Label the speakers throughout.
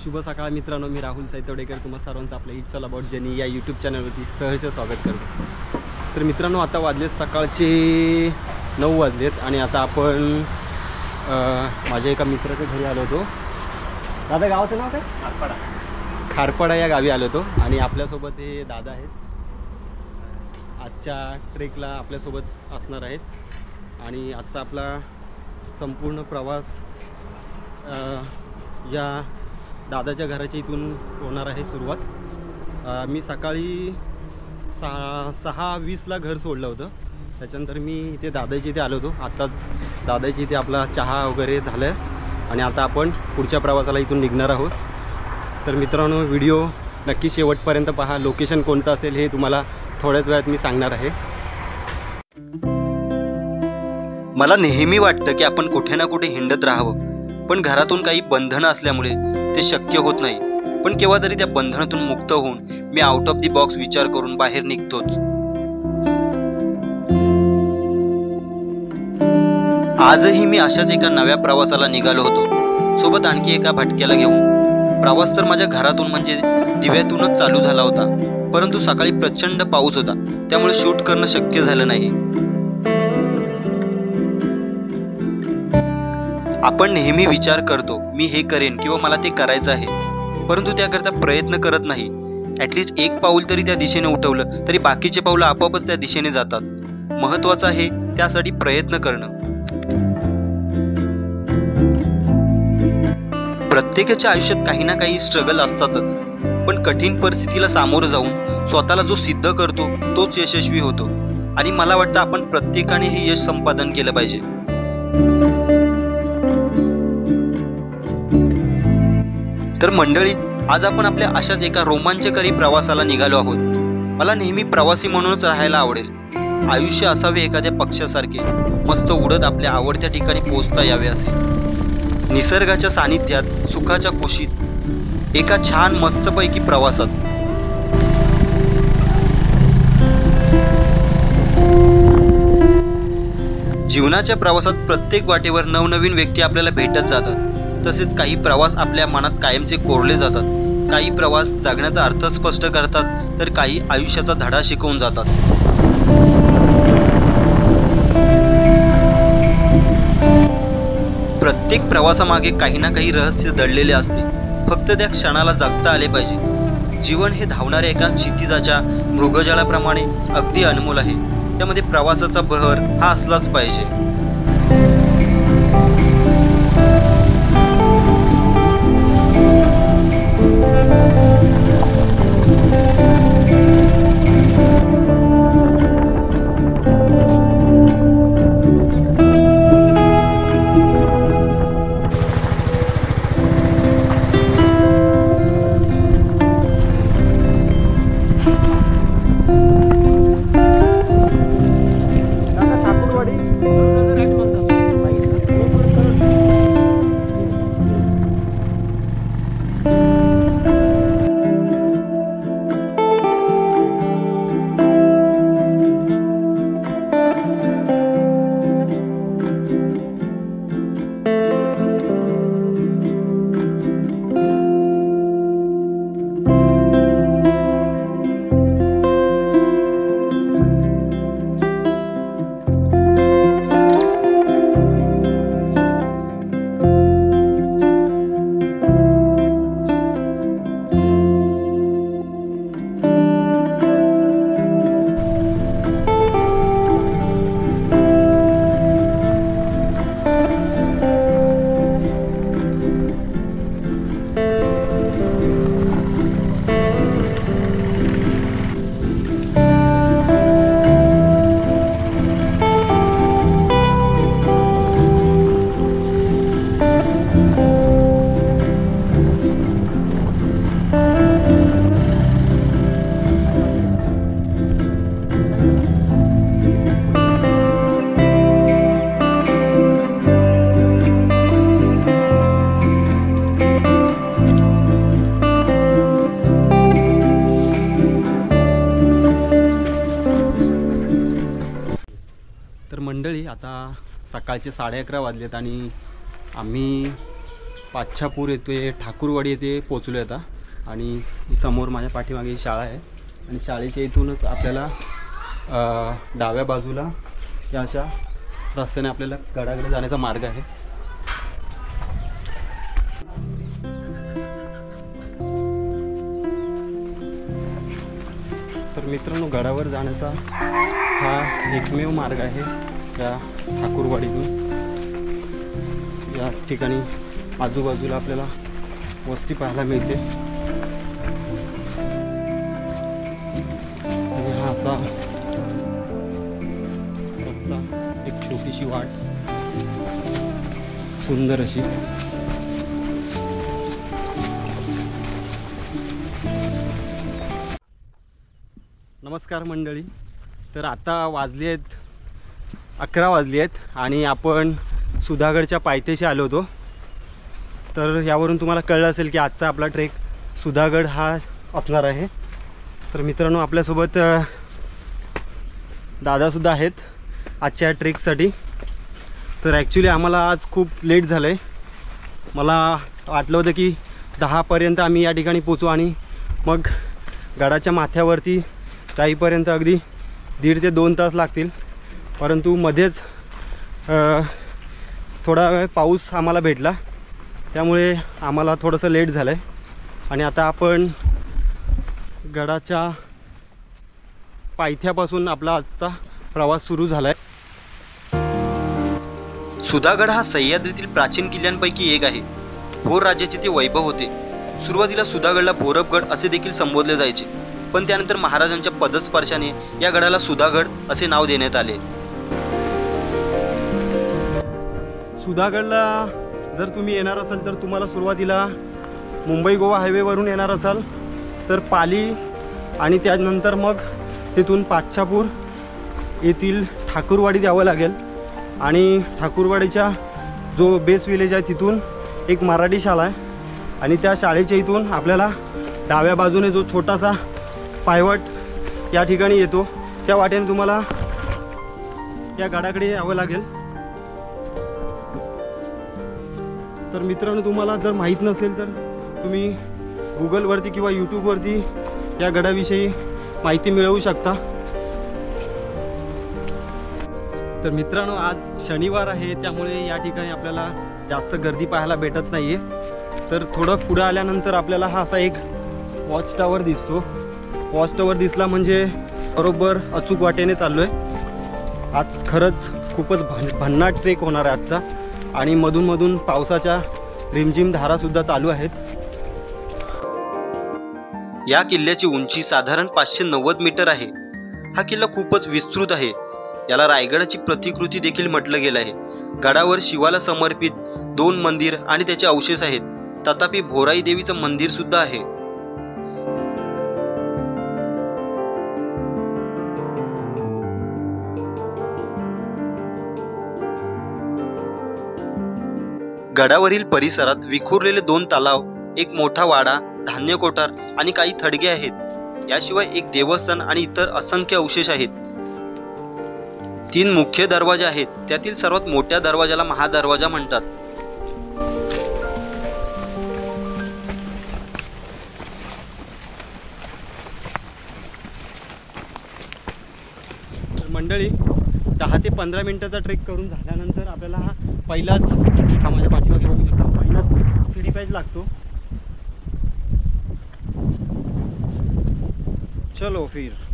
Speaker 1: शुभ सकाळ मित्रांनो, मी राहुल सायतवडेकर तुम्हा सर्वांचं आपल्या इट्स ऑल अबाउट जर्नी या यूट्यूब चॅनलवरती सहर्ष स्वागत करतो। तर मित्रांनो, आता वाजलेत सकाळचे 9 वाजलेत आणि आता आपण माझ्या एका मित्राच्या घरी आलो होतो। दादा, गावाचं नाव काय? खारपाडा। खारपाडा या गावी आलो होतो आणि आपल्यासोबत हे दादा आहेत, आजच्या ट्रेकला आपल्यासोबत असणार आहेत आणि आजचा आपला संपूर्ण प्रवास या दादाच्या घराच्या इथून होणार आहे सुरुवात। मी सकाळी 6:20ला घर सोडलं होतं, त्याच्यानंतर मी इथे दादाच्या इथे आलो होतो। आत्ताच दादाच्या इथे आपला चहा वगैरे झालं आहे आणि आता आपण पुढच्या प्रवासाला इथून निघणार आहोत। तर मित्रांनो, व्हिडिओ नक्की शेवटपर्यंत पहा। लोकेशन कोणतं असेल हे तुम्हाला थोड्याच वेळात मी सांगणार आहे।
Speaker 2: मला नेहमी वाटतं की आपण कुठे ना कुठे हिंडत राहावं, पण घरातून काही बंधनं असल्यामुळे ते शक्य होत नाही। पण केव्हा तरी त्या बंधनातून मुक्त होऊन me out of the box विचार करून बाहेर निघतोच। आजही मी अशाच एका नव्या प्रवासाला निघालो होतो, सोबत आणखी एका भटक्याला घेऊन। प्रवास तर माझ्या घरातून म्हणजे दिव्यातूनच चालू झाला होता, परंतु सकाळी प्रचंड पाऊस होता, त्यामुळे शूट करणं शक्य झालं नाही। आपण नेहमी विचार करतो मी हे करेन किंवा मला ते करायचं आहे, परंतु त्याकरता प्रयत्न करत नाही। ॲटलिस्ट एक पाऊल तरी त्या दिशेने उठवलं तरी बाकीचे पाऊलं आपोआपच त्या दिशेने जातात। महत्त्वाचं आहे त्यासाठी प्रयत्न करणं। प्रत्येकाच्या आयुष्यात काही ना काही स्ट्रगल असतातच, पण कठीण परिस्थितीला सामोरं जाऊन स्वतःला जो सिद्ध करतो तोच यशस्वी होतो आणि मला वाटतं आपण प्रत्येकाने हे यश संपादन केलं पाहिजे। तर मंडळी, आज आपण आपल्या अशाच एका रोमांचकारी प्रवासाला निघालो आहोत। मला नेहमी प्रवासी म्हणूनच राहायला आवडेल। आयुष्य असावे एखाद्या पक्षासारखे, मस्त उडत आपल्या आवडत्या ठिकाणी पोहोचता यावे असे। निसर्गाच्या सानिध्यात, सुखाच्या कुशीत, एका छान मस्तपैकी प्रवासात। जीवनाच्या प्रवासात प्रत्येक वाटेवर नवनवीन व्यक्ती आपल्याला भेटत जातात। तसेच काही प्रवास आपल्या मनात कायमचे कोरले जातात। काही प्रवास जगण्याचा अर्थ स्पष्ट करतात, तर काही आयुष्याचा धडा शिकवून जातात। प्रत्येक प्रवासामागे काही ना काही रहस्य दडलेले असते, फक्त त्या क्षणाला जगता आले पाहिजे। जीवन हे धावणाऱ्या एका क्षितिजाच्या मृगजळाप्रमाणे अगदी अनमोल आहे, त्यामध्ये प्रवासाचा बहर हा असलाच पाहिजे।
Speaker 1: मंडळी, आता सकाळचे 11:30 वाजलेत आणि आम्ही पाच्छापूर येते, ठाकूरवाडी येथे पोचलो आता. आणि समोर माझ्या पाठीमागे ही शाळा आहे आणि शाळेच्या इथूनच आपल्याला डाव्या बाजूला या अशा रस्त्याने आपल्याला गडाकडे जाण्याचा मार्ग आहे. तर मित्रांनो, गडावर जाण्याचा हा एकमेव मार्ग आहे या ठाकूरवाडीतून. या ठिकाणी आजूबाजूला आपल्याला वस्ती पाहायला मिळते आणि हा असा रस्ता, एक छोटीशी वाट, सुंदर अशी. नमस्कार मंडळी. तर आता वाजले आहेत 11 वाजले आहेत आणि आपण सुधागडच्या पायथ्याशी आलो होतो. तर यावरून तुम्हाला कळलं असेल की आजचा आपला ट्रेक सुधागड हा असणार आहे. तर मित्रांनो, आपल्यासोबत दादासुद्धा आहेत आजच्या ट्रेकसाठी. तर ॲक्च्युली आम्हाला आज खूप लेट झालं आहे. मला वाटलं होतं की 10पर्यंत आम्ही या ठिकाणी पोचू आणि मग गडाच्या माथ्यावरती जाईपर्यंत अगदी 1.5 ते 2 तास लागतील. परंतु मध्येच थोडा वेळ पाऊस आम्हाला भेटला, त्यामुळे आम्हाला थोडंसं लेट झालं आहे. आणि आता आपण गडाच्या पायथ्यापासून आपला आजचा प्रवास सुरू झाला आहे.
Speaker 2: सुधागड हा सह्याद्रीतील प्राचीन किल्ल्यांपैकी एक आहे. भोर राज्याचे ते वैभव होते. सुरुवातीला सुधागडला भोरबगड असे देखील संबोधले जायचे, पण त्यानंतर महाराजांच्या पदस्पर्शाने या गडाला सुधागड असे नाव देण्यात आले.
Speaker 1: सुधागडला जर तुम्ही येणार असाल तर तुम्हाला सुरुवातीला मुंबई गोवा हायवेवरून येणार असाल तर पाली आणि त्यानंतर मग तिथून पाच्छापूर येथील ठाकूरवाडीत यावं लागेल. आणि ठाकूरवाडीच्या जो बेस विलेज आहे तिथून एक मराठी शाळा आहे आणि त्या शाळेच्या इथून आपल्याला डाव्या बाजूने जो छोटासा पायवाट या ठिकाणी येतो, त्या वाटेने तुम्हाला या गडाकडे यावं लागेल. तर मित्रांनो, तुम्हाला जर माहीत नसेल तर तुम्ही गुगलवरती किंवा यूट्यूबवरती या गडाविषयी माहिती मिळवू शकता. तर मित्रांनो, आज शनिवार आहे, त्यामुळे या ठिकाणी आपल्याला जास्त गर्दी पाहायला भेटत नाही आहे. तर थोडं पुढं आल्यानंतर आपल्याला हा असा एक वॉच टावर दिसतो. वॉच टावर दिसला म्हणजे बरोबर अचूक वाटेने चाललो आहे. आज खरंच खूपच भन्नाट ट्रेक होणार आहे आजचा. आणि मधून मधून पावसाच्या रिमझिम धारासुद्धा चालू आहेत.
Speaker 2: या किल्ल्याची उंची साधारण 590 मीटर आहे. हा किल्ला खूपच विस्तृत आहे. याला रायगडाची प्रतिकृती देखील म्हटलं गेलं आहे. गडावर शिवाला समर्पित 2 मंदिर आणि त्याचे अवशेष आहेत. तथापि भोराई देवीचं मंदिर सुद्धा आहे. गडावरील परिसरात विखुरलेले 2 तलाव, एक मोठा वाडा, धान्य कोठार आणि काही थडगे आहेत. याशिवाय एक देवस्थान आणि इतर असंख्य अवशेष आहेत. 3 मुख्य दरवाजे आहेत. त्यातील सर्वात मोठ्या दरवाजाला महादरवाजा म्हणतात.
Speaker 1: मंडळी, 10 ते 15 मिनिटाचा ट्रेक करून झाल्यानंतर आपल्याला हा पहिलाच माझ्या पाठीमागे बघू शकतो, पहिलाच सीडी पॅच लागतो. चलो फिर.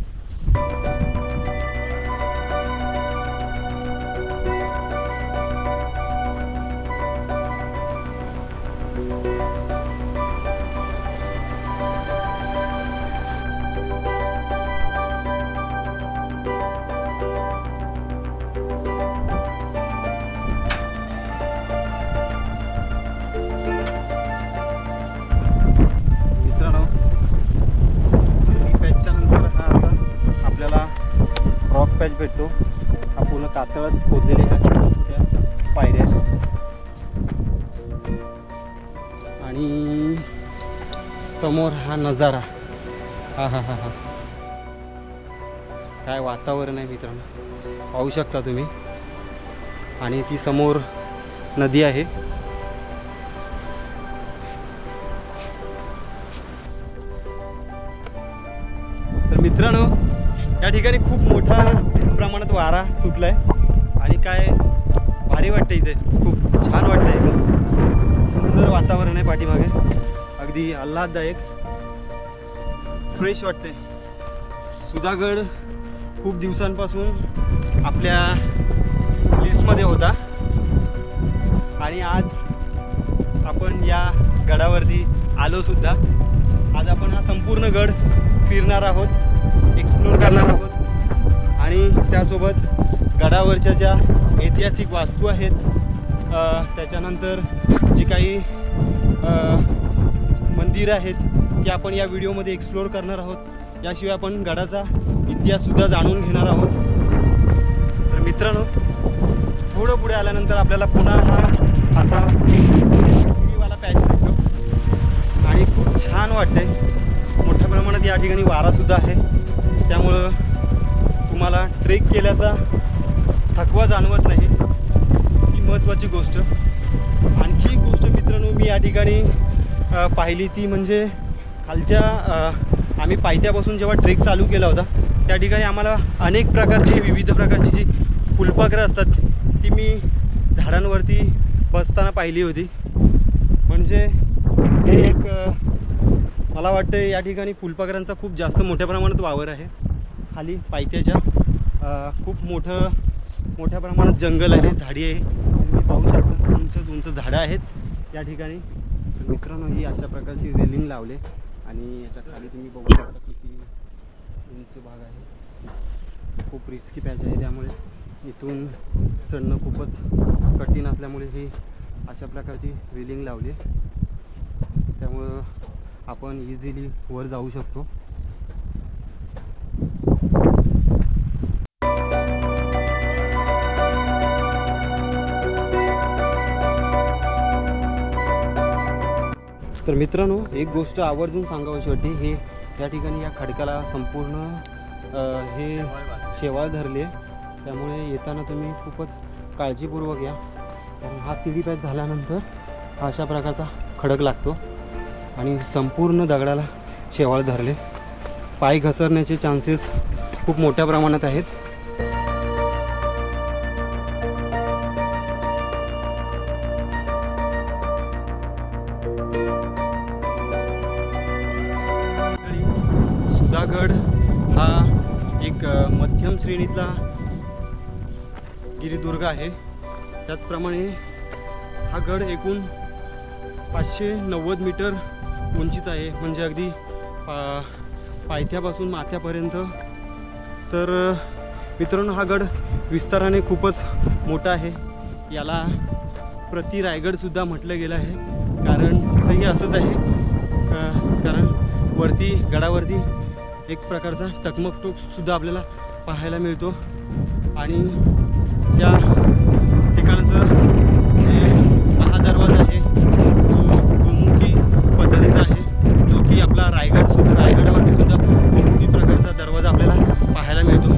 Speaker 1: पॅच भेटतो. हा पूर्ण कातळात खोदलेल्या ह्या छोट्या छोट्या पायऱ्या आणि समोर हा नजारा. हा हा हा हा काय वातावरण आहे मित्रांनो, पाहू शकता तुम्ही. आणि ती समोर नदी आहे. मित्रांनो, या ठिकाणी खूप मोठ्या प्रमाणात वारा सुटलाय आणि काय भारी वाटतं इथे, खूप छान वाटतंय. सुंदर वातावरण आहे पाठीमागे, अगदी आल्हाददायक, फ्रेश वाटते. सुधागड खूप दिवसांपासून आपल्या लिस्टमध्ये होता आणि आज आपण या गडावरती आलो सुद्धा. आज आपण हा संपूर्ण गड फिरणार आहोत, एक्सप्लोर करणार आहोत आणि त्यासोबत गडावरच्या ज्या ऐतिहासिक वास्तू आहेत, त्याच्यानंतर जी काही मंदिरं आहेत ती आपण या व्हिडिओमध्ये एक्सप्लोर करणार आहोत. याशिवाय आपण गडाचा इतिहाससुद्धा जाणून घेणार आहोत. तर मित्रांनो, थोडं पुढे आल्यानंतर आपल्याला पुन्हा हा असा वाला पॅच दिसतो आणि खूप छान वाटते. मोठ्या प्रमाणात या ठिकाणी वारासुद्धा आहे, त्यामुळं तुम्हाला ट्रेक केल्याचा थकवा जाणवत नाही, ही महत्त्वाची गोष्ट. आणखी एक गोष्ट मित्रांनो मी या ठिकाणी पाहिली ती म्हणजे खालच्या आम्ही पायथ्यापासून जेव्हा ट्रेक चालू केला होता त्या ठिकाणी आम्हाला अनेक प्रकारची विविध प्रकारची जी फुलपाखरं असतात ती मी झाडांवरती बसताना पाहिली होती. म्हणजे हे एक मला वाटतं या ठिकाणी फुलपाखरांचा खूप जास्त मोठ्या प्रमाणात वावर आहे. खाली पायथ्याच्या खूप मोठ्या प्रमाणात जंगल आहे, झाडी आहे, तुम्ही पाहू शकता उंच झाडं आहेत या ठिकाणी. मित्रांनो, ही अशा प्रकारची रेलिंग लावले आणि याच्या खाली तुम्ही बघू शकता किती उंच भाग आहे. खूप रिस्की पॅच आहे, त्यामुळे इथून चढणं खूपच कठीण असल्यामुळे ही अशा प्रकारची रेलिंग लावली, त्यामुळं आपण इझिली वर जाऊ शकतो. तर मित्रांनो, एक गोष्ट आवर्जून सांगावीशी वाटते, हे या ठिकाणी या खडकाला संपूर्ण हे शेवाळ धरले, त्यामुळे येताना तुम्ही खूपच काळजीपूर्वक या. कारण हा सीडी पॅच झाल्यानंतर हा अशा प्रकारचा खडक लागतो आणि संपूर्ण दगडाला शेवाळ धरले. पाय घसरण्याचे चान्सेस खूप मोठ्या प्रमाणात आहेत. सुधागड हा एक मध्यम श्रेणीतला गिरिदुर्ग आहे. त्याचप्रमाणे हा गड एकूण 590 मीटर उंचीचा आहे, म्हणजे अगदी पायथ्यापासून माथ्यापर्यंत. तर मित्रांनो, हा गड विस्ताराने खूपच मोठा आहे. याला प्रति रायगडसुद्धा म्हटलं गेलं आहे, कारण हे असंच आहे. कारण वरती गडावरती एक प्रकारचा टकमक टोकसुद्धा आपल्याला पाहायला मिळतो आणि त्या ठिकाणचं जे महादरवाजा आहे जो दुमुखी पद्धतीचा आहे, जो की आपला रायगडावरती सुद्धा दुमुखी प्रकारचा दरवाजा आपल्याला पाहायला मिळतो.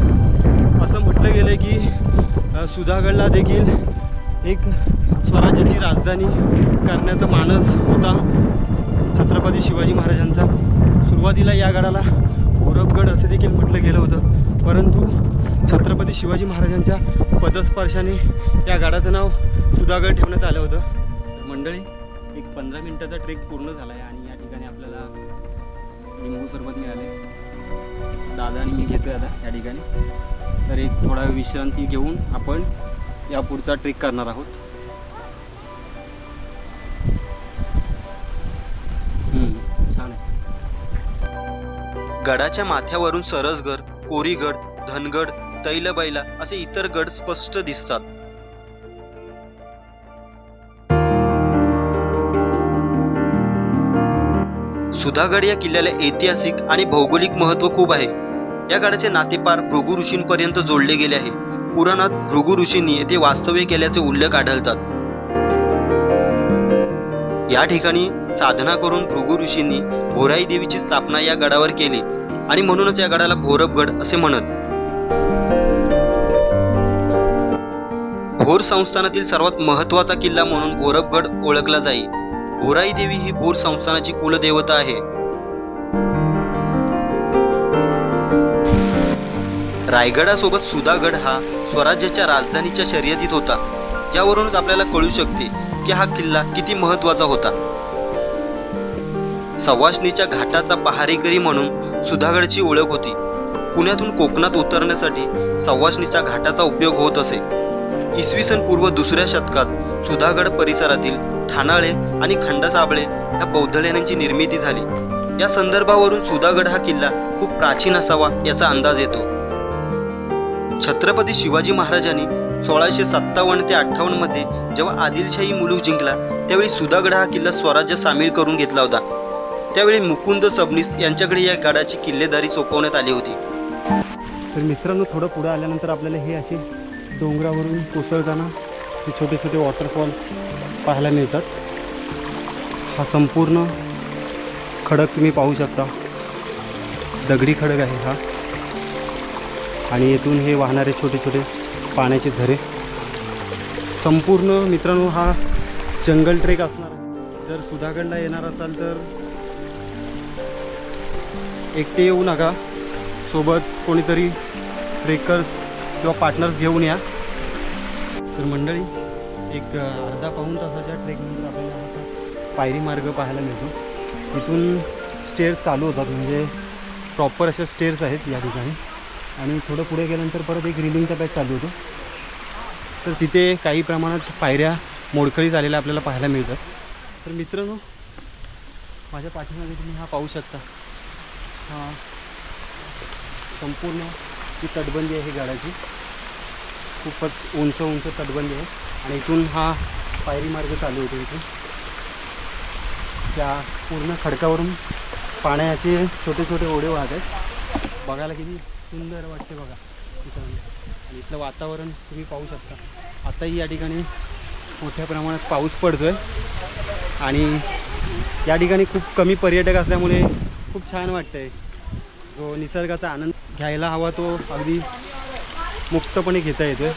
Speaker 1: असं म्हटलं गेलं आहे की सुधागडला देखील एक स्वराज्याची राजधानी करण्याचा मानस होता छत्रपती शिवाजी महाराजांचा. सुरुवातीला या गडाला भोरबगड असे देखील म्हटलं गेलं होतं, परंतु छत्रपती शिवाजी महाराजांच्या पदस्पर्शाने या गडाचं नाव सुधागड ठेवण्यात आलं होतं. मंडळी, एक 15 मिनिटाचा ट्रेक पूर्ण झाला आहे आणि या ठिकाणी आपल्याला लिंबू सरबत मिळाले. दादा आणि मी घेतो आता या ठिकाणी. तर एक थोडा विश्रांती घेऊन आपण या पुढचा ट्रेक करणार आहोत. छान आहे.
Speaker 2: गडाच्या माथ्यावरून सरसगड, कोरीगड, धनगड, तैलबैला असे इतर गड स्पष्ट दिसतात. सुधागड या किल्ल्याला ऐतिहासिक आणि भौगोलिक महत्त्व खूप आहे. या गडाचे नाते पार भृगु ऋषींपर्यंत जोडले गेले आहे. पुराणात भृगु ऋषींनी येथे वास्तव्य केल्याचे उल्लेख आढळतात. या ठिकाणी साधना करून भृगु ऋषींनी भोराई देवीची स्थापना या गडावर केली आणि म्हणूनच या गडाला भोरबगड असे म्हणत. भोर संस्थानातील सर्वात महत्त्वाचा किल्ला म्हणून भोरबगड ओळखला जाई. भोराई देवी ही भोर संस्थानाची कुलदेवता आहे. रायगडासोबत सुधागड हा स्वराज्याच्या राजधानीच्या शर्यतीत होता, यावरूनच आपल्याला कळू शकते की हा किल्ला किती महत्त्वाचा होता. सवाष्णीच्या घाटाचा पहारेकरी म्हणून सुधागडची ओळख होती. पुण्यातून कोकणात उतरण्यासाठी सवाष्णीच्या घाटाचा उपयोग होत असे. इसवी सन पूर्व 2ऱ्या शतकात सुधागड परिसरातील ठाणाळे आणि खंडसाबळे या बौद्ध लेण्यांची निर्मिती झाली. या संदर्भावरून सुधागड हा किल्ला खूप प्राचीन असावा याचा अंदाज येतो. छत्रपती शिवाजी महाराजांनी 1657 ते 58 मध्ये जेव्हा आदिलशाही मुलूक जिंकला त्यावेळी सुधागड हा किल्ला स्वराज्य सामील करून घेतला होता. त्यावेळी मुकुंद सबनीस यांच्याकडे या गडाची किल्लेदारी सोपवण्यात आली होती.
Speaker 1: तर मित्रांनो, थोडं पुढे आल्यानंतर आपल्याला हे असे डोंगरावरून कोसळताना हे छोटे छोटे वॉटरफॉल पाहायला मिळतात. हा संपूर्ण खडक तुम्ही पाहू शकता, दगडी खडक आहे हा. आणि येथून हे वाहणारे छोटे छोटे पाण्याचे झरे. संपूर्ण मित्रांनो हा जंगल ट्रेक असणार आहे. जर सुधागडला येणार असाल तर एकटे येऊ नका, सोबत कोणीतरी ट्रेकर्स किंवा पार्टनर्स घेऊन या. तर मंडळी, एक अर्धा पाऊण तासाच्या ट्रेकनंतर आपल्याला हा पायरी मार्ग पाहायला मिळतो. इथून स्टेअर्स चालू होतात, म्हणजे प्रॉपर अशा स्टेअर्स आहेत या ठिकाणी. आणि थोडं पुढे गेल्यानंतर परत एक रिलिंगचा पॅच चालू होतो. तर तिथे काही प्रमाणात पायऱ्या मोडकळी झालेल्या आपल्याला पाहायला मिळतात. तर मित्रांनो, माझ्या पाठीमागे तुम्ही हा पाहू शकता. हा संपूर्ण ही तटबंदी आहे गडाची, खूपच उंच उंच तटबंदी आहे. आणि इथून हा पायरी मार्ग चालू होतो. इथून त्या पूर्ण खडकावरून पाण्याचे छोटे छोटे ओढे वाहत आहेत. बघायला किती सुंदर वाटते बघा मित्रांनो. आणि इथलं वातावरण तुम्ही पाहू शकता. आताही या ठिकाणी मोठ्या प्रमाणात पाऊस पडतो आहे आणि या ठिकाणी खूप कमी पर्यटक असल्यामुळे खूप छान वाटतं आहे. जो निसर्गाचा आनंद घ्यायला हवा तो अगदी मुक्तपणे घेता येतो आहे.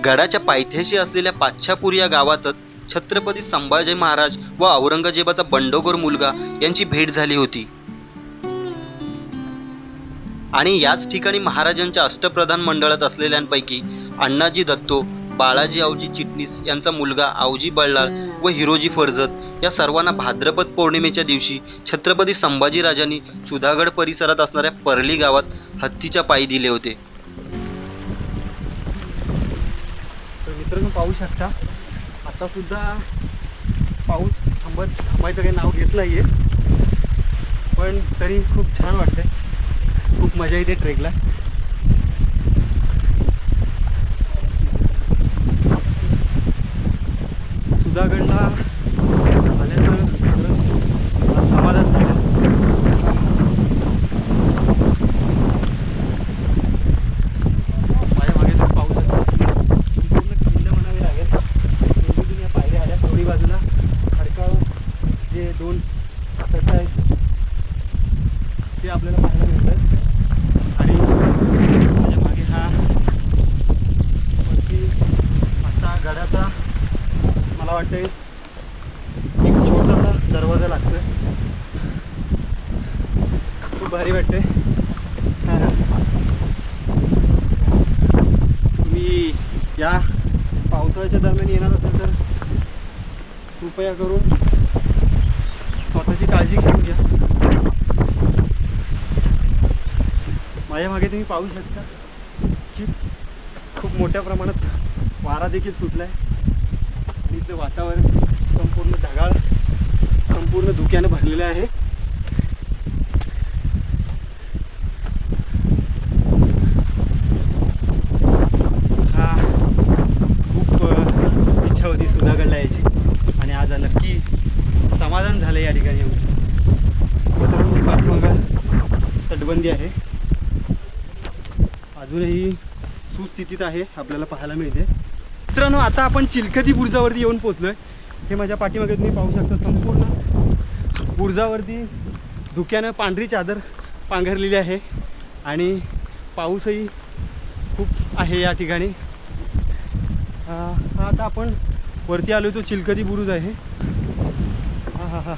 Speaker 2: गडाच्या पायथ्याशी असलेल्या पाच्छापूर या गावातच छत्रपती संभाजी महाराज व औरंगजेबाचा बंडखोर मुलगा यांची भेट झाली होती. आणि याच ठिकाणी महाराजांच्या अष्टप्रधान मंडळात असलेल्यांपैकी अण्णाजी दत्तो, बाळाजी आवजी चिटणीस यांचा मुलगा आवजी बल्लाळ व हिरोजी फर्जत या सर्वांना भाद्रपद पौर्णिमेच्या दिवशी छत्रपती संभाजीराजांनी सुधागड परिसरात असणाऱ्या परली गावात हत्तीच्या पायी दिले होते.
Speaker 1: तर मित्रांनो, पाहू शकता आता सुद्धा पाऊस थांबायचं काही नाव घेत नाही आहे, पण तरी खूप छान वाटतंय. खूप मजा येते ट्रेकला. सुधागडला आल्याचं खरंच समाधान झालं. माझ्या मागे तुम्ही पाहू शकता, पूर्ण खिंड म्हणावी लागेल. दोन्ही या पायऱ्या आल्या. दोन्ही बाजूला खडकाळ जे दोन तट आहेत ते आपल्याला पाहायला मिळतात. आणि माझ्या मागे हा वरती आता गडाचा मला वाटतंय एक छोटासा दरवाजा लागतोय. खूप भारी वाटतंय. तुम्ही या पावसाळ्याच्या दरम्यान येणार असेल तर कृपया करून स्वतःची काळजी घेऊन घ्या. माझ्या मागे तुम्ही पाहू शकता की खूप मोठ्या प्रमाणात वारा देखील सुटला आहे. आणि इथलं वातावरण संपूर्ण ढगाळ, संपूर्ण धुक्यानं भरलेलं आहे. हा खूप इच्छा होती सुधागडला यायची आणि आज नक्की समाधान झालं या ठिकाणी येऊन. पाठीमागं तटबंदी आहे, अजूनही सुस्थितीत आहे, आपल्याला पाहायला मिळते. मित्रांनो, आता आपण चिलखती बुरुजावरती येऊन पोहोचलोय. हे माझ्या पाठीमागे तुम्ही पाहू शकता. संपूर्ण बुरुजावरती धुक्यानं पांढरी चादर पांघरलेली आहे आणि पाऊसही खूप आहे या ठिकाणी. आता आपण वरती आलो तो चिलखती बुरुज आहे. हा हा हा,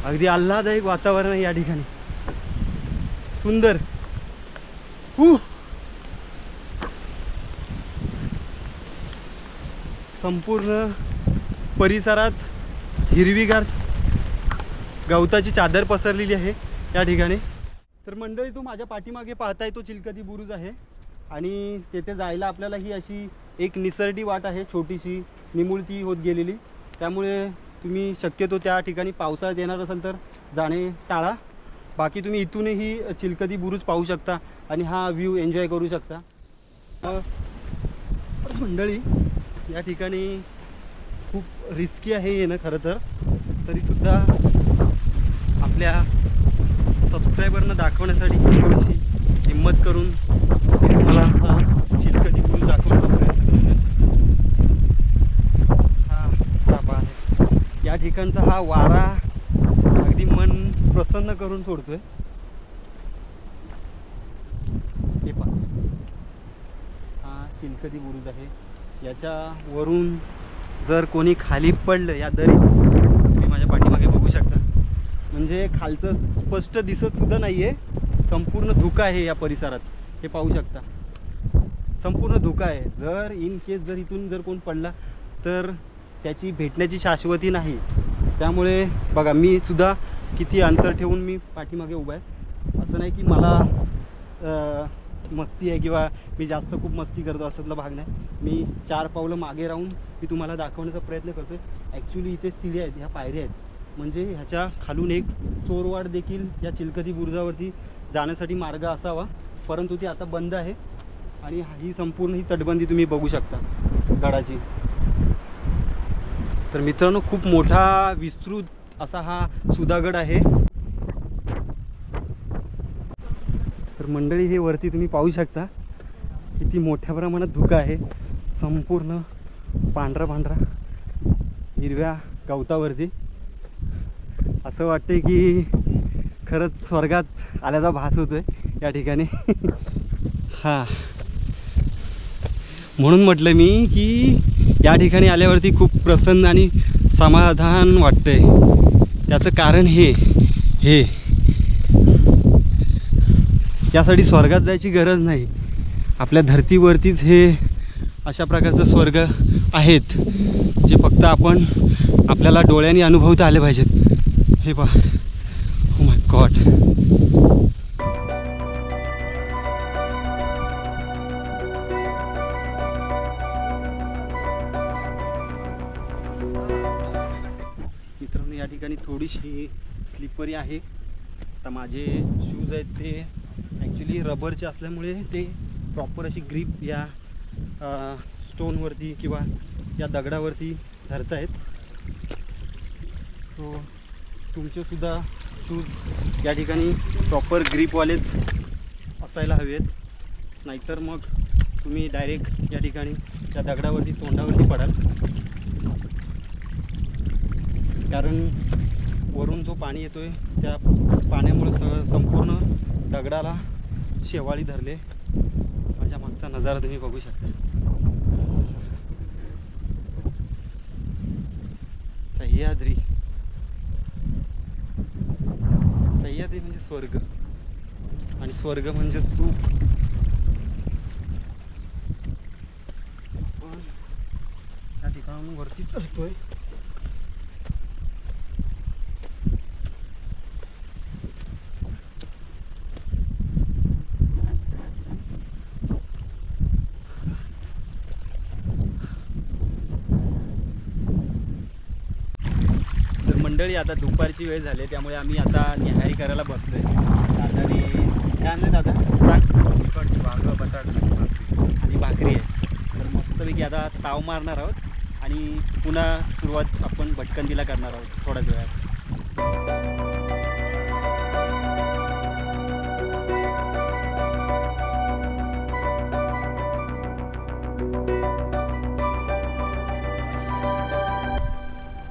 Speaker 1: अगदी आल्हादायक वातावरण आहे या ठिकाणी, सुंदर. संपूर्ण परिसरात हिरवीगार गवताची चादर पसरलेली आहे या ठिकाणी. तर मंडळी, तो माझ्या पाठीमागे पाहताय तो चिलखती बुरुज आहे आणि तेथे जायला आपल्याला ही अशी एक निसरडी वाट आहे, छोटीशी निमुळती होत गेलेली. त्यामुळे तुम्ही शक्यतो त्या ठिकाणी पावसाळ्यात येणार असाल तर जाणे टाळा. बाकी तुम्ही इथूनही चिलखती बुरुज पाहू शकता आणि हा व्ह्यू एन्जॉय करू शकता. तर मंडळी, या ठिकाणी खूप रिस्की आहे येणं खरं तर, तरीसुद्धा आपल्या सबस्क्रायबरना दाखवण्यासाठी थोडीशी हिंमत करून मला हा चिलखती बुरुज दाखवण्याचा प्रयत्न करतो. या ठिकाणचा हा वारा अगदी मन प्रसन्न करून सोडतोय. हे पहा, हा चिलखती बुरुज आहे. याच्या वरून जर कोणी खाली पडलं या दरीत, तुम्ही माझ्या पाठीमागे बघू शकता, म्हणजे खालचं स्पष्ट दिसत सुद्धा नाही आहे. संपूर्ण धुका आहे या परिसरात, हे पाहू शकता. संपूर्ण धुका आहे. जर इन केस जर इथून जर कोण पडला तर त्याची भेटण्याची शाश्वती नाही. त्यामुळे बघा, मी सुद्धा किती अंतर ठेवून मी पाठीमागे उभा आहे. असं नाही की मला मस्ती आहे किंवा मी जास्त खूप मस्ती करतो असतला भाग नाही. मी 4 पावलं मागे राहून मी तुम्हाला दाखवण्याचा प्रयत्न करतो आहे. ॲक्च्युली इथे सीड्या आहेत, ह्या पायऱ्या आहेत, म्हणजे ह्याच्या खालून एक चोरवाड देखील या चिलखती बुरुजावरती जाण्यासाठी मार्ग असावा, परंतु ती आता बंद आहे. आणि ही संपूर्ण ही तटबंदी तुम्ही बघू शकता गडाची. तर मित्रांनो, खूप मोठा विस्तृत असा हा सुधागड आहे. तर मंडळी, हे वरती तुम्ही पाहू शकता किती मोठ्या प्रमाणात धुका आहे. संपूर्ण पांढरा पांढरा हिरव्या गवतावरती असं वाटते की खरंच स्वर्गात आल्याचा भास होतोय या ठिकाणी. हां, म्हणून म्हटलं मी की या ठिकाणी आल्यावरती खूप प्रसन्न आणि समाधान वाटतंय. त्याचं कारण हे यासाठी स्वर्गात जायची गरज नाही. आपल्या धर्तीवरतीच हे अशा प्रकारचं स्वर्ग आहेत, जे फक्त आपण आपल्याला डोळ्यांनी अनुभवता आले पाहिजेत. हे पहा, ओ माय गॉड. मित्रांनो, या ठिकाणी थोडीशी स्लिपरी आहे. आता माझे शूज आहेत ते ॲक्च्युली रबरचे असल्यामुळे ते प्रॉपर अशी ग्रीप या स्टोनवरती किंवा या दगडावरती धरत आहेत. सो तुमचेसुद्धा शूज या ठिकाणी प्रॉपर ग्रीपवालेच असायला हवेत, नाहीतर मग तुम्ही डायरेक्ट या ठिकाणी त्या दगडावरती तोंडावरती पडाल. कारण वरून जो पाणी येतोय त्या पाण्यामुळे संपूर्ण दगडाला शेवाळी धरले. माझ्या मागचा नजारा तुम्ही बघू शकता. सह्याद्री, सह्याद्री म्हणजे स्वर्ग, आणि स्वर्ग म्हणजे सुख. पण त्या ठिकाणाहून वरती चढतोय. मंडळी, आता दुपारची वेळ झाली, त्यामुळे आम्ही आता निहारी करायला बसलोय. दादाने काय आणलं दादा? वांगं, बटाटा आणि भाकरी आहे. तर मस्तपैकी आता ताव मारणार आहोत आणि पुन्हा सुरुवात आपण भटकंतीला करणार आहोत थोड्याच वेळात.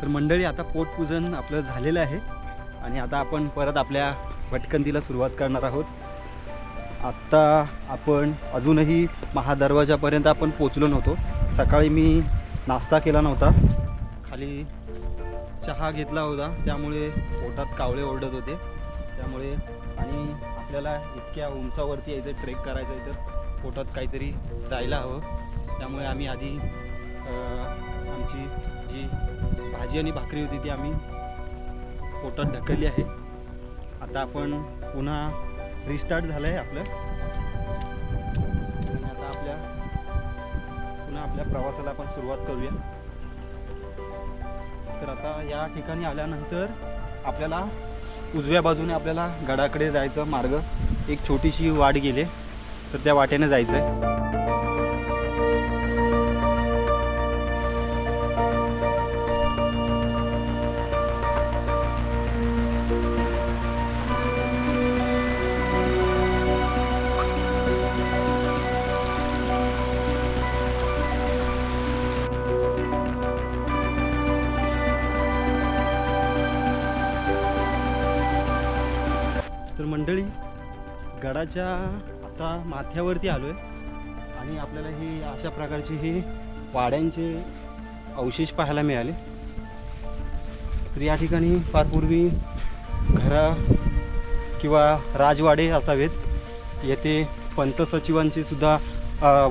Speaker 1: तर मंडळी, आता पोटपूजन आपलं झालेलं आहे आणि आता आपण परत आपल्या भटकंतीला सुरुवात करणार आहोत. आत्ता आपण अजूनही महादरवाजापर्यंत आपण पोचलो नव्हतो. सकाळी मी नाश्ता केला नव्हता, खाली चहा घेतला होता, त्यामुळे पोटात कावळे ओरडत होते. त्यामुळे आणि आपल्याला इतक्या उंचावरती यायचं, ट्रेक करायचं आहे तर पोटात काहीतरी जायला हवं. त्यामुळे आम्ही आधी आमची जी भाजी आणि भाकरी होती ती आम्ही पोटात ढकलली आहे. आता आपण पुन्हा रिस्टार्ट झालं आहे आपलं आणि आता पुन्हा आपल्या प्रवासाला आपण सुरुवात करूया. तर आता या ठिकाणी आल्यानंतर आपल्याला उजव्या बाजूने आपल्याला गडाकडे जायचं मार्ग, एक छोटीशी वाट गेली तर त्या वाटेने जायचं आहे. तर मंडळी, गडाच्या आता माथ्यावरती आलो आहे आणि आपल्याला हे अशा प्रकारचे हे वाड्यांचे अवशेष पाहायला मिळाले. तर या ठिकाणी फार पूर्वी घरं किंवा राजवाडे असावेत. येथे पंत सचिवांची सुद्धा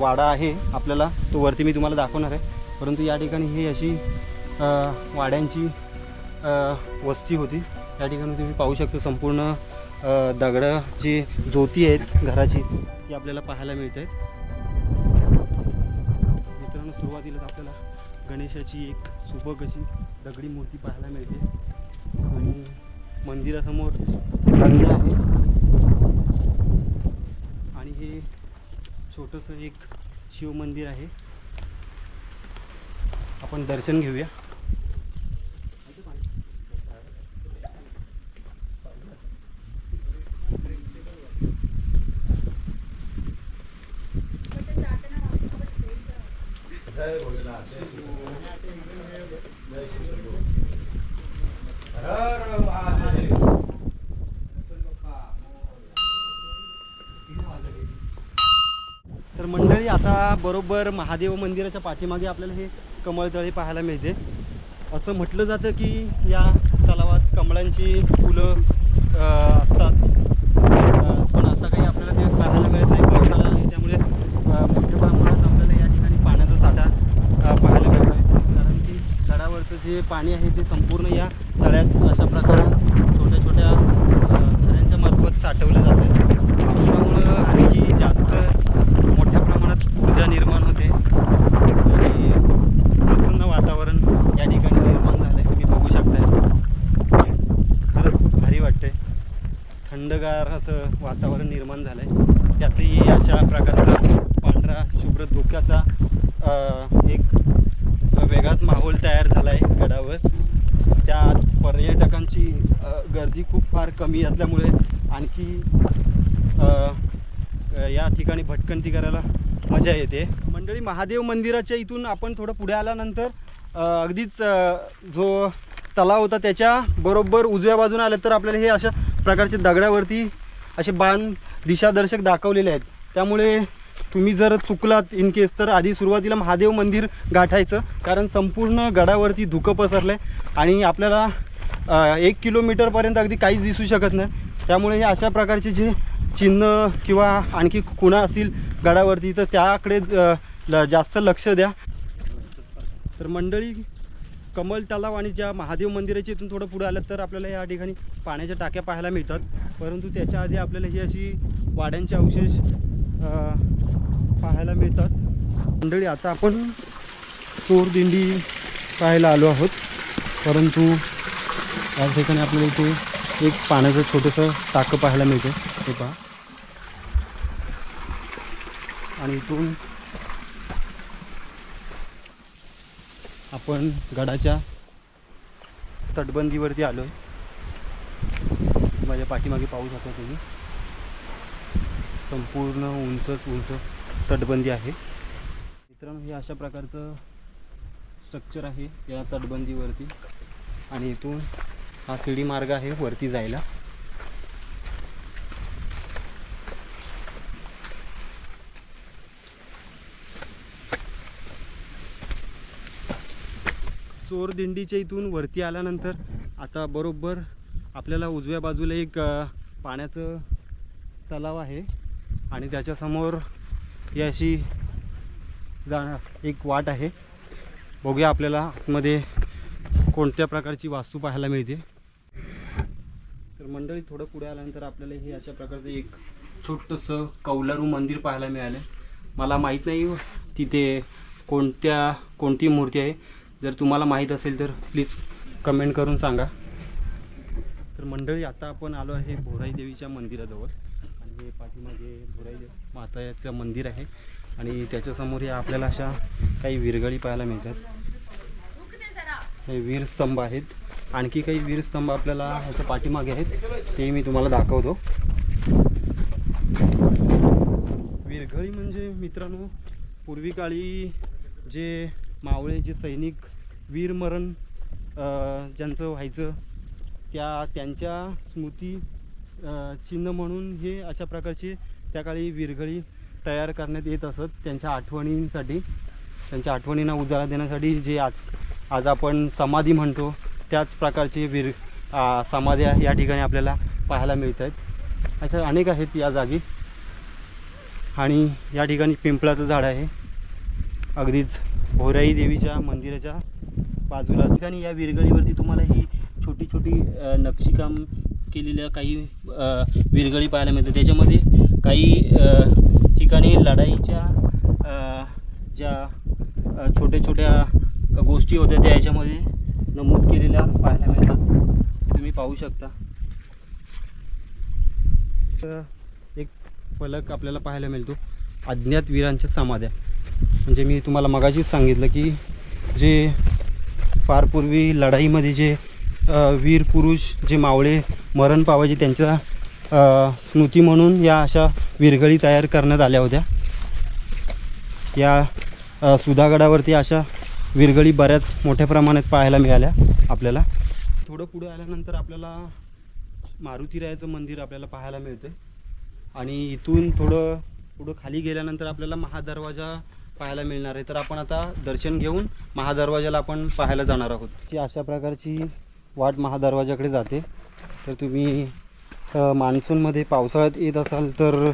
Speaker 1: वाडा आहे, आपल्याला तो वरती मी तुम्हाला दाखवणार आहे. परंतु या ठिकाणी ही अशी वाड्यांची वस्ती होती. या ठिकाणी तुम्ही पाहू शकता संपूर्ण दगडं जी ज्योती आहेत घराची ती आपल्याला पाहायला मिळते. मित्रांनो, सुरुवातीला आपल्याला गणेशाची एक सुबक अशी दगडी मूर्ती पाहायला मिळते आणि मंदिरासमोर रंग आहे आणि हे छोटंसं एक शिवमंदिर आहे. आपण दर्शन घेऊया. तर मंडळी, आता बरोबर महादेव मंदिराच्या पाठीमागे आपल्याला हे कमळतळे पाहायला मिळते. असं म्हटलं जातं की या तलावात कमळांची फुलं असतात, पण आता काही आपल्याला ते पाहायला मिळत नाही. पावसाळा आहे त्यामुळे मोठ्या प्रमाणात आपल्याला या ठिकाणी पाण्याचा साठा पाहायला मिळतो आहे. कारण की गडावरचं जे पाणी आहे ते संपूर्ण या तळ्यात अशा प्रकारे छोट्या छोट्या झऱ्यांच्या मार्फत साठवलं जातं. पावसामुळं आणखी जास्त मोठ्या प्रमाणात ऊर्जा निर्माण होते आणि प्रसन्न वातावरण या ठिकाणी निर्माण झालं आहे. तुम्ही बघू शकताय, खरंच खूप भारी वाटतंय. थंडगार असं वातावरण निर्माण झालं आहे. त्यातही अशा प्रकारचा पांढरा शुभ्र धुक्याचा एक वेगळाच माहोल तयार झाला आहे गडावर. त्यात पर्यटकांची गर्दी खूप फार कमी असल्यामुळे आणखी या ठिकाणी भटकंती करायला मजा येते. मंडळी, महादेव मंदिराच्या इथून आपण थोडं पुढे आल्यानंतर अगदीच जो तलाव होता त्याच्या बरोबर उजव्या बाजूने आलं तर आपल्याला हे अशा प्रकारचे दगडावरती असे बाण दिशादर्शक दाखवलेले आहेत. त्यामुळे तुम्ही जर चुकलात इन केस तर आधी सुरुवातीला महादेव मंदिर गाठायचं, कारण संपूर्ण गडावरती धुकं पसरलं आहे आणि आपल्याला 1 किलोमीटरपर्यंत अगदी काहीच दिसू शकत नाही. त्यामुळे हे अशा प्रकारचे जे चिन्ह किंवा आणखी खुणा असतील गडावरती तर त्याकडे जास्त लक्ष द्या. तर मंडळी, कमल तलाव आणि ज्या महादेव मंदिराच्या इथून थोडं पुढे आलं तर आपल्याला या ठिकाणी पाण्याच्या टाक्या पाहायला मिळतात. परंतु त्याच्या आधी आपल्याला ही अशी वाड्यांचे अवशेष पाहायला मिळतात. मंडळी, आता आपण चोरदिंडी पाहायला आलो आहोत. परंतु या ठिकाणी आपल्याला इथे एक पाण्याचं छोटंसं टाकं पाहायला मिळतं, हे पहा. आणि इथून आपण गडाच्या तटबंदीवरती आलो आहे. माझ्या पाठीमागे पाहू शकता तुम्ही, संपूर्ण उंच तटबंदी आहे. मित्रांनो, हे अशा प्रकारचं स्ट्रक्चर आहे या तटबंदीवरती आणि इथून हा शिडी मार्ग आहे वरती जायला. चोरदिंडीच्या इथून वरती आल्यानंतर आता बरोबर आपल्याला उजव्या बाजूला एक पाण्याचं तलाव आहे आणि त्याच्यासमोर ही अशी एक वाट आहे. बघूया आपल्याला आतमध्ये कोणत्या प्रकारची वास्तू पाहायला मिळते. तर मंडळी थोडं पुढे आल्यानंतर आपल्याला हे अशा प्रकारचं एक छोटंसं कौलारू मंदिर पाहायला मिळालं. मला माहीत नाही तिथे कोणती मूर्ती आहे. जर तुम्हाला माहीत असेल तर प्लीज कमेंट करून सांगा. तर मंडळी आता आपण आलो आहे भोराई देवीच्या मंदिराजवळ आणि हे पाठीमागे भोराई माताचं मंदिर आहे आणि त्याच्यासमोर हे आपल्याला अशा काही विरगळी पाहायला मिळतात. हे वीरस्तंभ आहेत. आणखी काही वीरस्तंभ आपल्याला ह्याच्या पाठीमागे आहेत ते मी तुम्हाला दाखवतो. विरगळी म्हणजे मित्रांनो पूर्वी काळी जे मावळे जे सैनिक वीरमरण ज्यांचं व्हायचं त्यांच्या स्मृती चिन्ह म्हणून हे अशा प्रकारचे त्या काळी विरगळी तयार करण्यात येत असत. त्यांच्या आठवणींसाठी त्यांच्या आठवणींना उजाळा देण्यासाठी जे आज आपण समाधी म्हणतो त्याच प्रकारचे समाध्या या ठिकाणी आपल्याला पाहायला मिळत आहेत. अशा अनेक आहेत या जागी आणि या ठिकाणी पिंपळाचं झाड आहे अगदीच भोराई देवीच्या मंदिराच्या बाजूला. ठिकाणी या विरगळीवरती तुम्हाला ही छोटी छोटी नक्षीकाम केलेल्या काही विरगळी पाहायला मिळते. त्याच्यामध्ये काही ठिकाणी लढाईच्या ज्या छोट्या छोट्या गोष्टी होत्या त्या याच्यामध्ये नमूद केलेल्या पाहायला मिळतात. तुम्ही पाहू शकता. एक फलक आपल्याला पाहायला मिळतो अज्ञात वीरांच्या समाध्या. म्हणजे मी तुम्हाला मगाशीच सांगितलं की जे फार पूर्वी लढाईमध्ये जे वीर पुरुष जे मावळे मरण पावायचे त्यांच्या स्मृती म्हणून या अशा विरगळी तयार करण्यात आल्या होत्या. या सुधागडावरती अशा विरगळी बऱ्याच मोठ्या प्रमाणात पाहायला मिळाल्या आपल्याला. थोडं पुढे आल्यानंतर आपल्याला मारुतीरायाचं मंदिर आपल्याला पाहायला मिळतं आणि इथून थोडं पुढं खाली गेल्यानंतर आपल्याला महादरवाजा पाहायला मिळणार आहे. तर आपण आता दर्शन घेऊन महादरवाजाला आपण पाहायला जाणार आहोत. की अशा प्रकारची वाट महादरवाजाकडे जाते. तर तुम्ही मान्सूनमध्ये पावसाळ्यात येत असाल तर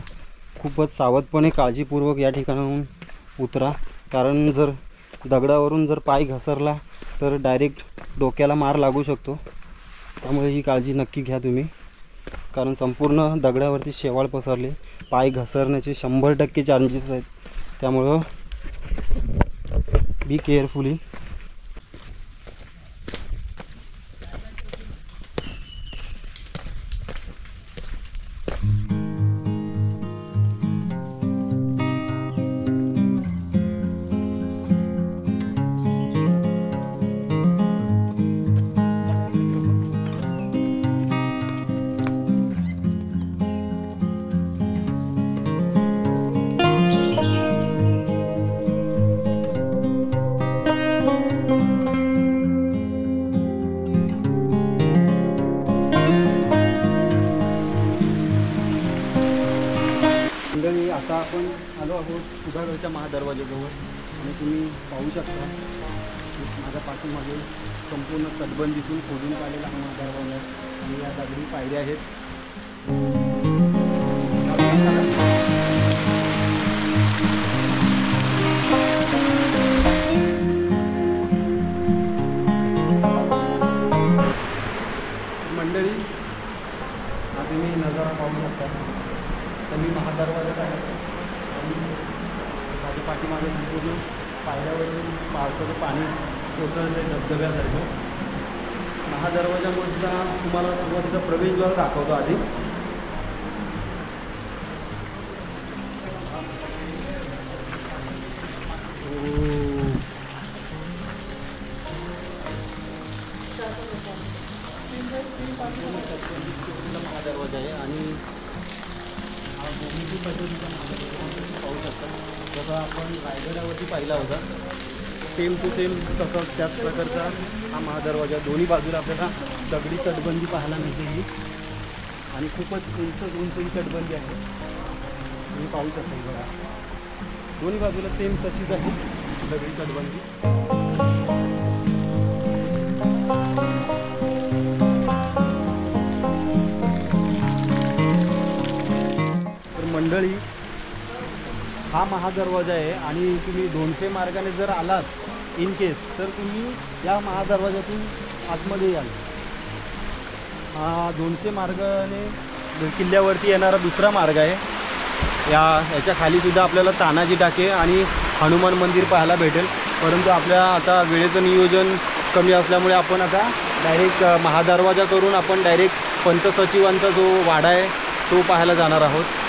Speaker 1: खूपच सावधपणे काळजीपूर्वक या ठिकाणाहून उतरा. कारण जर दगडावरून जर पाय घसरला तर डायरेक्ट डोक्याला मार लागू शकतो. त्यामुळे ही काळजी नक्की घ्या तुम्ही. कारण संपूर्ण दगडावरती शेवाळ पसरले. पाय घसरण्याचे 100% चान्सेस आहेत. त्यामुळं बी केअरफुली. आता आपण आलो आहोत सुधागडच्या महादरवाजाजवळ आणि तुम्ही पाहू शकता माझ्या पाठीमागे संपूर्ण तटबंदीतून खोदून काढलेला हा महादरवाजा आणि या दगडी पायऱ्या आहेत. मंडळी हा तुम्ही नजारा पाहू शकता. तर मी महादरवाजात आहे आणि माझ्या पाठीमागे संपूर्ण पायऱ्यावरून पावसाचं पाणी कोसळलं आहे धबधब्यासारखं. महादरवाजामधला तुम्हाला सुरुवातीचा प्रवेशद्वार दाखवतो आधी. महादरवाजा आहे आणि हा भूमिती पद्धतीचा महादरवाजा पाहू शकता. जसा आपण रायगडावरती पाहिला होता सेम टू सेम तसंच त्याच प्रकारचा हा महादरवाजा. दोन्ही बाजूला आपल्याला दगडी तटबंदी पाहायला मिळते ही आणि खूपच उंच ही तटबंदी आहे. तुम्ही पाहू शकता बघा दोन्ही बाजूला सेम तशीच आहे दगडी तटबंदी. मंडळी हा महादरवाजा आहे आणि तुम्ही 200 मार्गाने जर आलात इन केस तर तुम्ही या महादरवाजातून आतमध्ये याल. हा 200 मार्गाने किल्ल्यावरती येणारा दुसरा मार्ग आहे. याच्या खाली सुद्धा आपल्याला तानाजी टाके आणि हनुमान मंदिर पाहायला भेटेल. परंतु आपल्या आता वेळेचं नियोजन कमी असल्यामुळे आपण आता डायरेक्ट महादरवाजा करून आपण डायरेक्ट पंत सचिवांचा जो वाडा आहे तो पाहायला जाणार आहोत.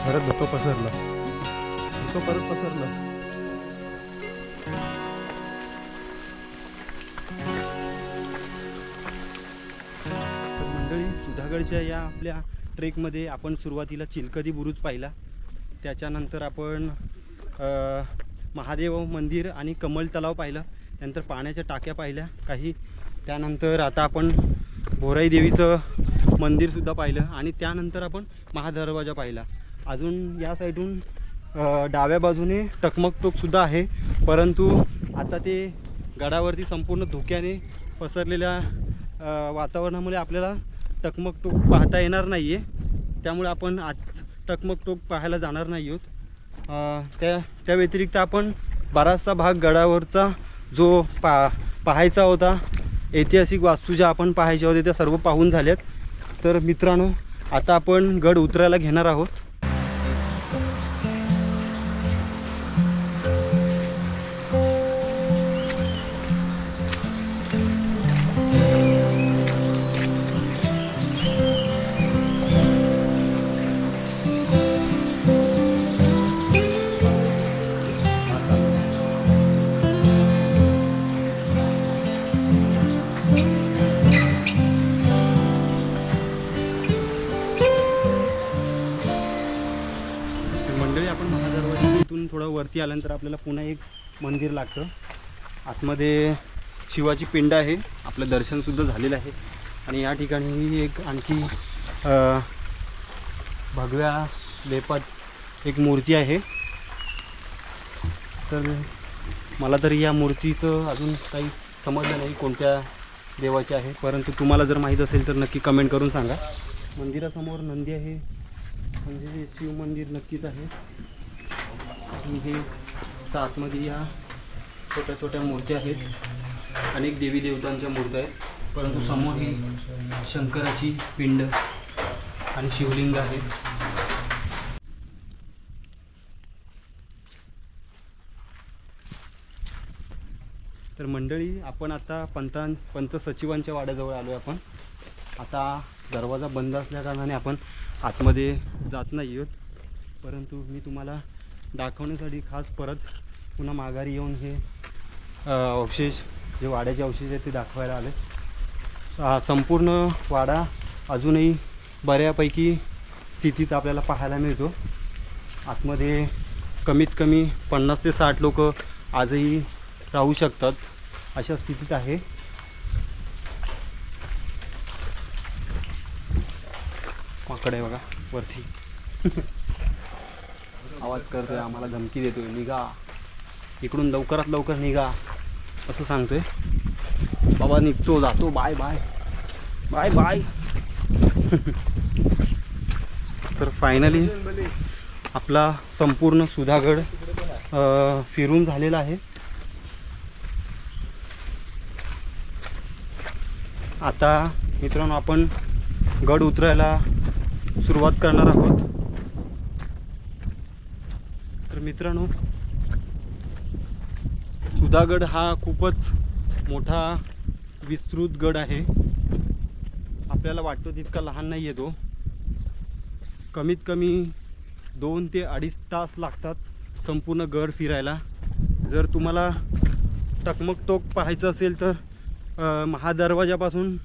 Speaker 1: परत धुकं पसरलं, धुकं परत पसरलं. तर मंडळी सुधागडच्या या आपल्या ट्रेकमध्ये आपण सुरुवातीला चिलकधी बुरुज पाहिला, त्याच्यानंतर आपण महादेव मंदिर आणि कमल तलाव पाहिलं, त्यानंतर पाण्याच्या टाक्या पाहिल्या काही, त्यानंतर आता आपण भोराई देवीचं मंदिरसुद्धा पाहिलं आणि त्यानंतर आपण महादरवाजा पाहिला. अजून या साईडून डाव्या बाजूने टकमक टोकसुद्धा आहे, परंतु आता ते गडावरती संपूर्ण धुक्याने पसरलेल्या वातावरणामुळे आपल्याला टकमक टोक पाहता येणार नाही आहे. त्यामुळे आपण आज टकमक टोक पाहायला जाणार नाही आहोत. त्या व्यतिरिक्त आपण बराचसा भाग गडावरचा जो पाहायचा होता, ऐतिहासिक वास्तू ज्या आपण पाहायच्या होत्या त्या सर्व पाहून झाल्यात. तर मित्रांनो, आता आपण गड उतरायला घेणार आहोत. आपण महादरवाजातून थोडं वरती आल्यानंतर आपल्याला पुन्हा एक मंदिर लागतं. आतमध्ये शिवाची पिंड आहे, आपलं दर्शनसुद्धा झालेलं आहे. आणि या ठिकाणी एक आणखी भगव्या लेपात एक मूर्ती आहे. तर मला तरी या मूर्तीचं अजून काही समजलं नाही कोणत्या देवाची आहे, परंतु तुम्हाला जर माहीत असेल तर नक्की कमेंट करून सांगा. मंदिरासमोर नंदी आहे, म्हणजे शिव मंदिर नक्कीच आहे. आणि हे आतमध्ये या छोट्या छोट्या मूर्त्या आहेत, अनेक देवी देवतांच्या मूर्त्या आहेत, परंतु समोर ही शंकराची पिंड आणि शिवलिंग आहे. तर मंडळी, आपण आता पंत सचिवांच्या वाड्याजवळ आलो आहे. आपण आता दरवाजा बंद असल्या कारणाने आपण आतमध्ये जात नाही आहोत, परंतु मी तुम्हाला दाखवण्यासाठी खास परत पुन्हा माघारी येऊन हे अवशेष, जे वाड्याचे अवशेष आहेत ते दाखवायला आले. संपूर्ण वाडा अजूनही बऱ्यापैकी स्थितीत आपल्याला पाहायला मिळतो. आतमध्ये कमीत कमी 50 ते 60 लोक आजही राहू शकतात, अशा स्थितीत आहे. माकड आहे बघा वरती, आवाज करतोय, आम्हाला धमकी देतोय, निघा इकडून, लवकरात लवकर निघा असं सांगतोय. बाबा निघतो जातो. Bye bye bye bye. तर फायनली आपला संपूर्ण सुधागड फिरून झालेला आहे. आता मित्रांनो आपण गड उतरायला सुरुवात करणार आहोत. तर मित्रांनो सुधागड हा खूपच मोठा विस्तृत गड आहे. आपल्याला वाटतो तितका लहान नाही आहे तो. कमीत कमी 2 ते 2.5 तास लागतात संपूर्ण गड फिरायला. जर तुम्हाला टकमक टोक पाहायचं असेल तर महादरवाजापासून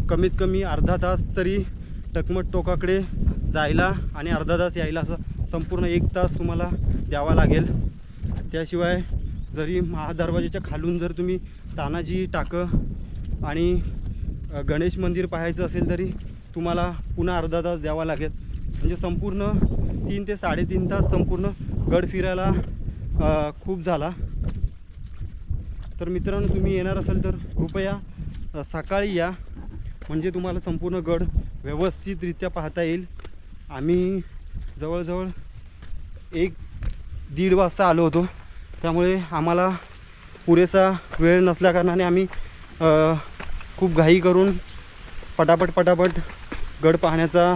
Speaker 1: कमीत कमी अर्धा तास तरी टकमक टोकाकडे जायला आणि अर्धा तास यायला, असं संपूर्ण 1 तास तुम्हाला द्यावा लागेल. त्याशिवाय जरी महादरवाजाच्या खालून जर तुम्ही तानाजी टाकं आणि गणेश मंदिर पाहायचं असेल तरी तुम्हाला पुन्हा अर्धा तास द्यावा लागेल. म्हणजे संपूर्ण 3 ते 3.5 तास संपूर्ण गड फिरायला खूप झाला. तर मित्रांनो तुम्ही येणार असाल तर कृपया सकाळी या, म्हणजे तुम्हाला संपूर्ण गड व्यवस्थितरित्या पाहता येईल. आम्ही जवळजवळ 1-1.5 वाजता आलो होतो, त्यामुळे आम्हाला पुरेसा वेळ नसल्याकारणाने आम्ही खूप घाई करून पटापट गड पाहण्याचा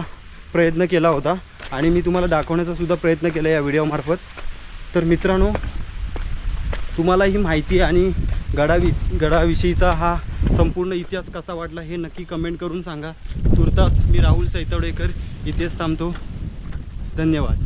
Speaker 1: प्रयत्न केला होता आणि मी तुम्हाला दाखवण्याचा सुद्धा प्रयत्न केला या व्हिडिओमार्फत. तर मित्रांनो तुम्हाला ही माहिती आणि गडाविषयीचा हा संपूर्ण इतिहास कसा वाटला हे नक्की कमेंट करून सांगा. तुर्तास मी राहुल सैतवडेकर इथेच थांबतो. धन्यवाद.